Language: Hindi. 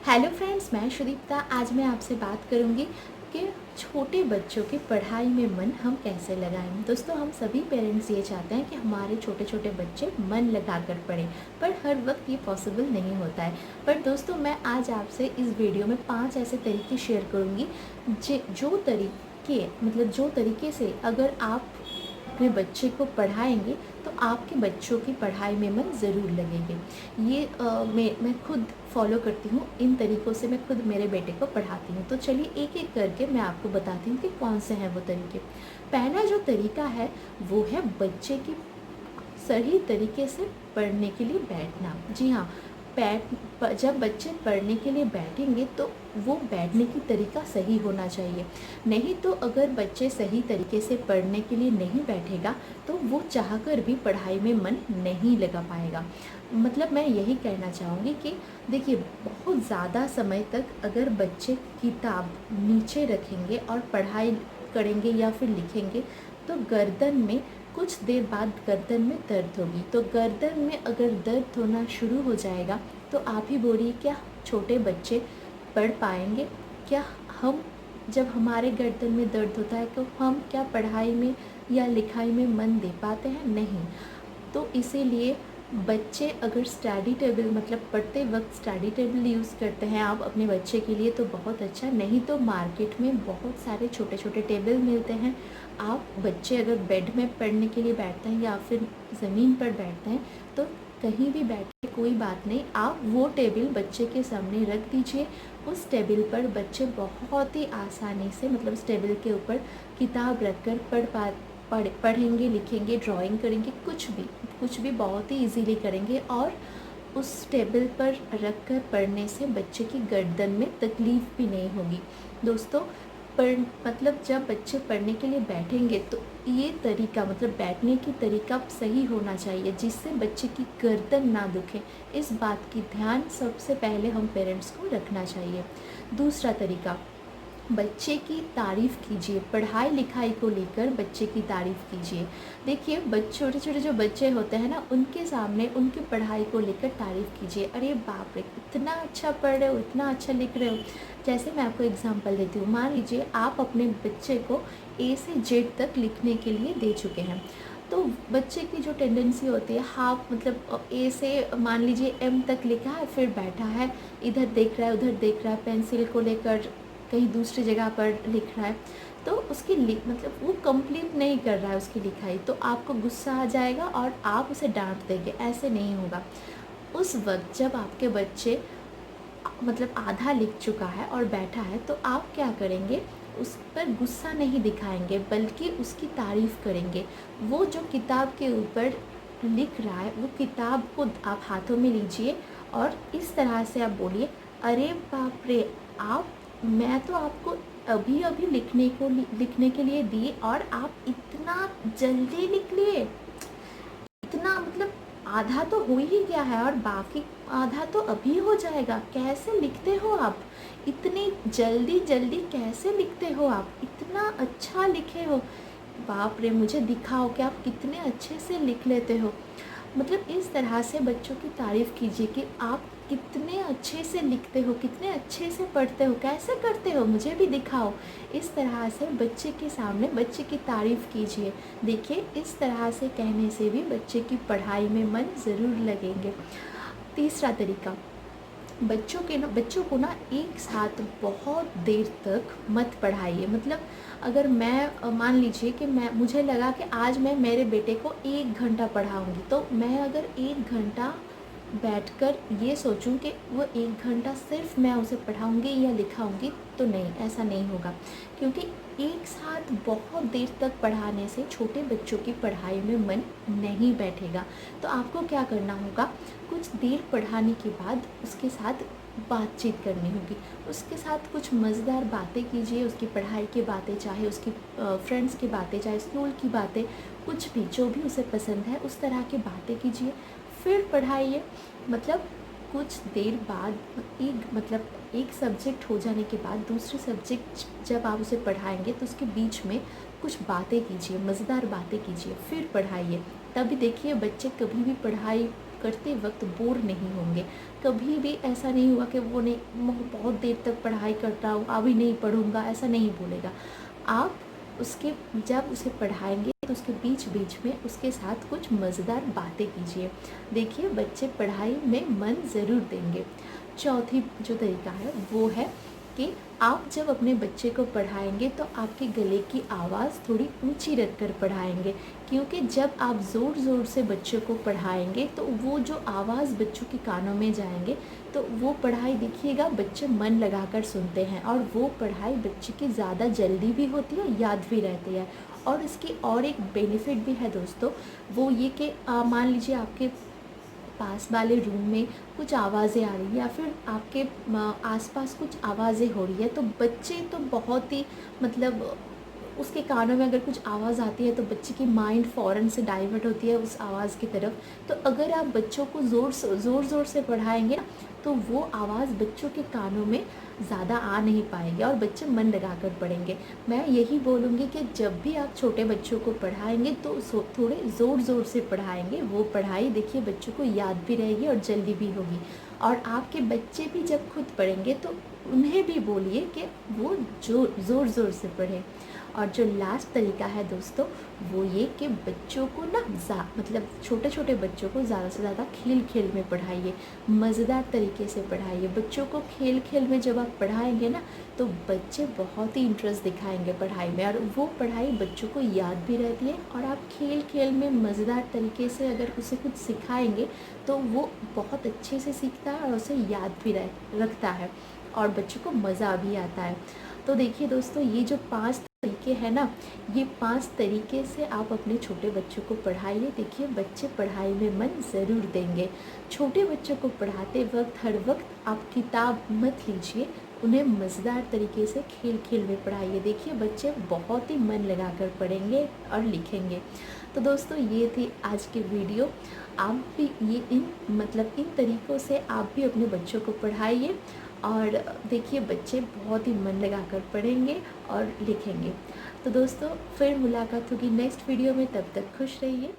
हेलो फ्रेंड्स, मैं सुदीप्ता। आज मैं आपसे बात करूंगी कि छोटे बच्चों की पढ़ाई में मन हम कैसे लगाएं। दोस्तों, हम सभी पेरेंट्स ये चाहते हैं कि हमारे छोटे छोटे बच्चे मन लगाकर पढ़ें, पर हर वक्त ये पॉसिबल नहीं होता है। पर दोस्तों, मैं आज आपसे इस वीडियो में 5 ऐसे तरीके शेयर करूंगी जो तरीके से अगर आप अपने बच्चे को पढ़ाएंगे तो आपके बच्चों की पढ़ाई में मन ज़रूर लगेंगे। ये मैं खुद फॉलो करती हूँ। इन तरीक़ों से मैं खुद मेरे बेटे को पढ़ाती हूँ। तो चलिए एक एक करके मैं आपको बताती हूँ कि कौन से हैं वो तरीके। पहला जो तरीका है वो है बच्चे की सही तरीके से पढ़ने के लिए बैठना। जी हाँ, जब बच्चे पढ़ने के लिए बैठेंगे तो वो बैठने की तरीका सही होना चाहिए। नहीं तो अगर बच्चे सही तरीके से पढ़ने के लिए नहीं बैठेगा तो वो चाहकर भी पढ़ाई में मन नहीं लगा पाएगा। मतलब मैं यही कहना चाहूँगी कि देखिए, बहुत ज़्यादा समय तक अगर बच्चे किताब नीचे रखेंगे और पढ़ाई करेंगे या फिर लिखेंगे तो गर्दन में कुछ देर बाद गर्दन में दर्द होगी। तो गर्दन में अगर दर्द होना शुरू हो जाएगा तो आप ही बोलिए, क्या छोटे बच्चे पढ़ पाएंगे? क्या हम, जब हमारे गर्दन में दर्द होता है तो हम क्या पढ़ाई में या लिखाई में मन दे पाते हैं? नहीं। तो इसीलिए बच्चे अगर स्टडी टेबल, मतलब पढ़ते वक्त स्टडी टेबल यूज़ करते हैं आप अपने बच्चे के लिए तो बहुत अच्छा। नहीं तो मार्केट में बहुत सारे छोटे छोटे टेबल मिलते हैं। आप बच्चे अगर बेड में पढ़ने के लिए बैठते हैं या फिर ज़मीन पर बैठते हैं तो कहीं भी बैठे कोई बात नहीं, आप वो टेबल बच्चे के सामने रख दीजिए। उस टेबल पर बच्चे बहुत ही आसानी से, मतलब उस टेबल के ऊपर किताब रख कर पढ़ेंगे, लिखेंगे, ड्राइंग करेंगे, कुछ भी बहुत ही इजीली करेंगे। और उस टेबल पर रख कर पढ़ने से बच्चे की गर्दन में तकलीफ़ भी नहीं होगी। दोस्तों, मतलब जब बच्चे पढ़ने के लिए बैठेंगे तो ये तरीका, मतलब बैठने की तरीका सही होना चाहिए जिससे बच्चे की गर्दन ना दुखे। इस बात की ध्यान सबसे पहले हम पेरेंट्स को रखना चाहिए। दूसरा तरीका, बच्चे की तारीफ़ कीजिए। पढ़ाई लिखाई को लेकर बच्चे की तारीफ़ कीजिए। देखिए, छोटे छोटे जो बच्चे होते हैं ना, उनके सामने उनकी पढ़ाई को लेकर तारीफ़ कीजिए। अरे बाप रे, इतना अच्छा पढ़ रहे हो, इतना अच्छा लिख रहे हो। जैसे मैं आपको एग्जांपल देती हूँ। मान लीजिए आप अपने बच्चे को ए से जेड तक लिखने के लिए दे चुके हैं। तो बच्चे की जो टेंडेंसी होती है हाफ, मतलब ए से मान लीजिए एम तक लिखा है, फिर बैठा है, इधर देख रहा है उधर देख रहा है, पेंसिल को लेकर कहीं दूसरी जगह पर लिख रहा है, तो उसकी मतलब वो कंप्लीट नहीं कर रहा है उसकी लिखाई। तो आपको गुस्सा आ जाएगा और आप उसे डांट देंगे। ऐसे नहीं होगा। उस वक्त जब आपके बच्चे मतलब आधा लिख चुका है और बैठा है तो आप क्या करेंगे, उस पर गुस्सा नहीं दिखाएंगे बल्कि उसकी तारीफ़ करेंगे। वो जो किताब के ऊपर लिख रहा है वो किताब को आप हाथों में लीजिए और इस तरह से आप बोलिए, अरे बाप रे, मैं तो आपको अभी अभी लिखने के लिए दी और आप इतना जल्दी लिख लिए। इतना, मतलब आधा तो हो ही गया है और बाकी आधा तो अभी हो जाएगा। कैसे लिखते हो आप? इतनी जल्दी जल्दी कैसे लिखते हो आप? इतना अच्छा लिखे हो, बाप रे, मुझे दिखाओ कि आप कितने अच्छे से लिख लेते हो। मतलब इस तरह से बच्चों की तारीफ़ कीजिए कि आप कितने अच्छे से लिखते हो, कितने अच्छे से पढ़ते हो, कैसे करते हो, मुझे भी दिखाओ। इस तरह से बच्चे के सामने बच्चे की तारीफ़ कीजिए। देखिए, इस तरह से कहने से भी बच्चे की पढ़ाई में मन ज़रूर लगेंगे। तीसरा तरीका, बच्चों को ना एक साथ बहुत देर तक मत पढ़ाइए। मतलब अगर मैं मान लीजिए कि मुझे लगा कि आज मैं मेरे बेटे को 1 घंटा पढ़ाऊँगी, तो मैं अगर 1 घंटा बैठकर ये सोचूं कि वो 1 घंटा सिर्फ मैं उसे पढ़ाऊँगी या लिखाऊँगी, तो नहीं, ऐसा नहीं होगा। क्योंकि एक साथ बहुत देर तक पढ़ाने से छोटे बच्चों की पढ़ाई में मन नहीं बैठेगा। तो आपको क्या करना होगा, कुछ देर पढ़ाने के बाद उसके साथ बातचीत करनी होगी। उसके साथ कुछ मज़ेदार बातें कीजिए, उसकी पढ़ाई की बातें, चाहे उसकी फ्रेंड्स की बातें, चाहे स्कूल की बातें, कुछ भी जो भी उसे पसंद है उस तरह की बातें कीजिए, फिर पढ़ाइए। मतलब कुछ देर बाद एक सब्जेक्ट हो जाने के बाद दूसरे सब्जेक्ट जब आप उसे पढ़ाएंगे तो उसके बीच में कुछ बातें कीजिए, मज़ेदार बातें कीजिए, फिर पढ़ाइए। तभी देखिए, बच्चे कभी भी पढ़ाई करते वक्त बोर नहीं होंगे। कभी भी ऐसा नहीं हुआ कि वो नहीं बहुत देर तक पढ़ाई करता हूँ, अभी नहीं पढ़ूँगा, ऐसा नहीं बोलेगा। आप उसके जब उसे पढ़ाएंगे तो उसके बीच बीच में उसके साथ कुछ मज़ेदार बातें कीजिए। देखिए बच्चे पढ़ाई में मन ज़रूर देंगे। चौथी जो तरीका है वो है कि आप जब अपने बच्चे को पढ़ाएंगे तो आपके गले की आवाज़ थोड़ी ऊंची रखकर पढ़ाएंगे, क्योंकि जब आप ज़ोर ज़ोर से बच्चों को पढ़ाएंगे तो वो जो आवाज़ बच्चों के कानों में जाएंगे तो वो पढ़ाई देखिएगा बच्चे मन लगाकर सुनते हैं, और वो पढ़ाई बच्चे की ज़्यादा जल्दी भी होती है, याद भी रहती है। और इसकी और एक बेनिफिट भी है दोस्तों, वो ये कि मान लीजिए आपके पास वाले रूम में कुछ आवाज़ें आ रही है या फिर आपके आसपास कुछ आवाज़ें हो रही है, तो बच्चे तो बहुत ही मतलब उसके कानों में अगर कुछ आवाज़ आती है तो बच्चे की माइंड फ़ौरन से डाइवर्ट होती है उस आवाज़ की तरफ। तो अगर आप बच्चों को ज़ोर ज़ोर से पढ़ाएंगे ना तो वो आवाज़ बच्चों के कानों में ज़्यादा आ नहीं पाएगी और बच्चे मन लगाकर पढ़ेंगे। मैं यही बोलूँगी कि जब भी आप छोटे बच्चों को पढ़ाएंगे तो थोड़े ज़ोर ज़ोर से पढ़ाएंगे। वो पढ़ाई देखिए बच्चों को याद भी रहेगी और जल्दी भी होगी। और आपके बच्चे भी जब खुद पढ़ेंगे तो उन्हें भी बोलिए कि वो ज़ोर ज़ोर से पढ़ें। और जो लास्ट तरीका है दोस्तों वो ये कि बच्चों को ना मतलब छोटे छोटे बच्चों को ज़्यादा से ज़्यादा खेल खेल में पढ़ाइए, मज़ेदार तरीके से पढ़ाइए। बच्चों को खेल खेल में जब आप पढ़ाएंगे ना तो बच्चे बहुत ही इंटरेस्ट दिखाएंगे पढ़ाई में, और वो पढ़ाई बच्चों को याद भी रहती है। और आप खेल खेल में मज़ेदार तरीके से अगर उसे कुछ सिखाएंगे तो वो बहुत अच्छे से सीखता है और उसे याद भी रखता है और बच्चों को मज़ा भी आता है। तो देखिए दोस्तों ये जो 5 तरीके हैं ना, ये 5 तरीके से आप अपने छोटे बच्चों को पढ़ाइए। देखिए बच्चे पढ़ाई में मन ज़रूर देंगे। छोटे बच्चों को पढ़ाते वक्त हर वक्त आप किताब मत लीजिए, उन्हें मज़ेदार तरीके से खेल खेल में पढ़ाइए। देखिए बच्चे बहुत ही मन लगाकर पढ़ेंगे और लिखेंगे। तो दोस्तों ये थी आज की वीडियो। आप भी ये इन तरीक़ों से आप भी अपने बच्चों को पढ़ाइए और देखिए बच्चे बहुत ही मन लगाकर पढ़ेंगे और लिखेंगे। तो दोस्तों फिर मुलाकात होगी नेक्स्ट वीडियो में, तब तक खुश रहिए।